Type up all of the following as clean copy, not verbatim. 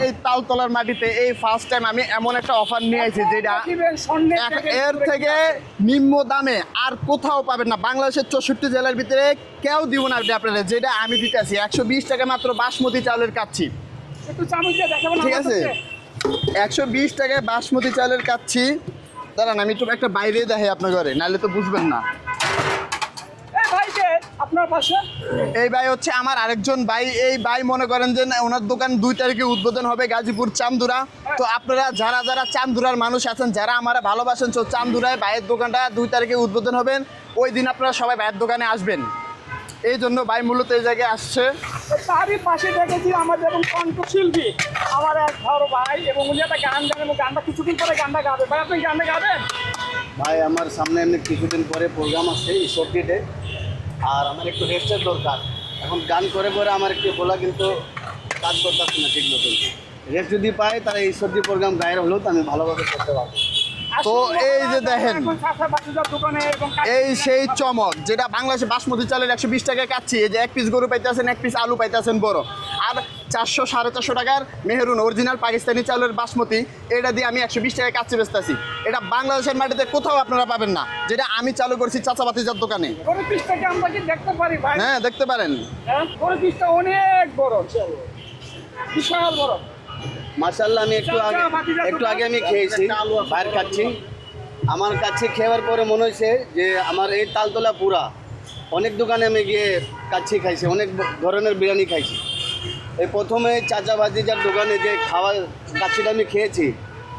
এই তালতলার মাটিতে এই ফার্স্ট টাইম আমি এমন একটা অফার নিয়ে আইছি যেটা এর থেকে নিম্ন দামে আর কোথাও পাবেন না। বাংলাদেশের 64 জেলার ভিতরে কেউ দিব না আপনারা, যেটা আমি দিতে আছি 120 টাকা মাত্র বাসমতি চাউলের কাচ্ছি। ঠিক আছে, 120 টাকায় বাসমতি চাউলের কাচ্ছি। দাঁড়ান আমি একটু একটা বাইরে দেখাই আপনার ঘরে, নাহলে তো বুঝবেন না। আপনার পাশে এই ভাই হচ্ছে আমার আরেকজন ভাই। এই ভাই মনে করেন যে ওনার দোকান 2 তারিখে উদ্বোধন হবে গাজীপুর চান্দুরা। তো আপনারা যারা যারা চান্দুরার মানুষ আছেন, যারা আমরা ভালোবাসেন, তো চান্দুরায় ভাইয়ের দোকানটা 2 তারিখে উদ্বোধন হবেন। ওই দিন আপনারা সবাই ভাইয়ের দোকানে আসবেন। এই জন্য ভাই মূলত এই জায়গায় আসছে। তারই পাশে দেখেছি আমাদের এবং কণ্ঠশিল্পী আমার এক বড় ভাই, এবং উনি একটা গান গান, এবং গানটা কিছুদিন পরে গানটা গাবে। ভাই আপনি গানটা গাবেন? ভাই আমার সামনে এমনি কিছুদিন পরে প্রোগ্রাম আছে ঈশ্বর ডেটে, আর আমার একটু রেস্টের দরকার। এখন গান করে করে আমার একটু বলা কিন্তু কাজ করতেছে না ঠিক মতন। রেস্ট যদি পাই তাহলে ঈশ্বর দিয়ে প্রোগ্রাম গায়ের হলেও তো আমি ভালোভাবে করতে পারবো। তো এই যে দেখেন, দোকানে এবং এই সেই চমক যেটা বাংলাদেশে বাসমতি চালের 120 টাকায় কাচ্ছি। এই যে 1 পিস গরু পাইতেছেন, 1 পিস আলু পাইতেছেন বড়, আর 400 450 টাকার মেহরুন অরিজিনাল পাকিস্তানি চালের বাসমতি, এটা দিয়ে আমি 120 টাকায় কাচ্ছি বেচতেছি। এটা বাংলাদেশের মাটিতে কোথাও আপনারা পাবেন না, যেটা আমি চালু করছি চাচা বাতিজার দোকানে। গরু পিসটাকে আমরা কি দেখতে পারি ভাই? হ্যাঁ দেখতে পারেন। গরু পিসটা অনেক বড়, বিশাল বড়। মার্শাল্লাহ আমি একটু আগে আমি খেয়েছি, বাইরে খাচ্ছি। আমার কাছে খাওয়ার পরে মনে হয়েছে যে আমার এই তালতলা পুরা অনেক দোকানে আমি গিয়ে কাচ্ছি খাইছি, অনেক ধরনের বিরিয়ানি খাইছি। এই প্রথমে চাচা ভাতিজার দোকানে যে খাওয়ার কাচ্ছিটা আমি খেয়েছি,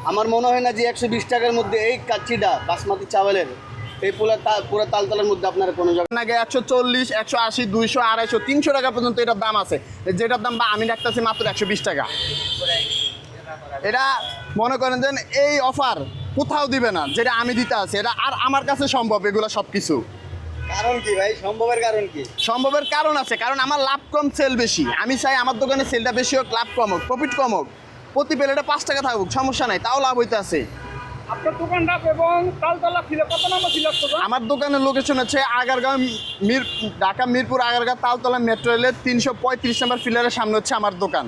আমার মনে হয় না যে 120 টাকার মধ্যে এই কাচ্ছিটা বাসমতি চাওয়ালের এই পুরা তালতলার মধ্যে আপনার কোনো জায়গায় আগে 140 180 200 250 300 টাকা পর্যন্ত এটার দাম আছে, যেটার দাম বা আমি রাখতেছি মাত্র 120 টাকা। এটা মনে করেন যে এই অফার কোথাও দিবে না, যেটা আমি দিতে আছি। এটা আর আমার কাছে সম্ভব এগুলো সব কিছু। কারণ কি ভাই, সম্ভবের কারণ কি? সম্ভবের কারণ আছে, কারণ আমার লাভ কম সেল বেশি। আমি চাই আমার দোকানে সেলটা বেশি হোক, লাভ কম হোক, প্রফিট কম হোক, প্রতি প্লেটে 5 টাকা থাকুক, সমস্যা নাই, তাও লাভ হইতে আছে। আপনার দোকানটা এবং তালতলা ফিলে কত নম্বর ছিল? আমার দোকানের লোকেশন হচ্ছে আগারগাঁও ঢাকা মিরপুর আগারগাঁও তালতলা মেট্রো রেলের 335 নম্বর ফিলারের সামনে হচ্ছে আমার দোকান।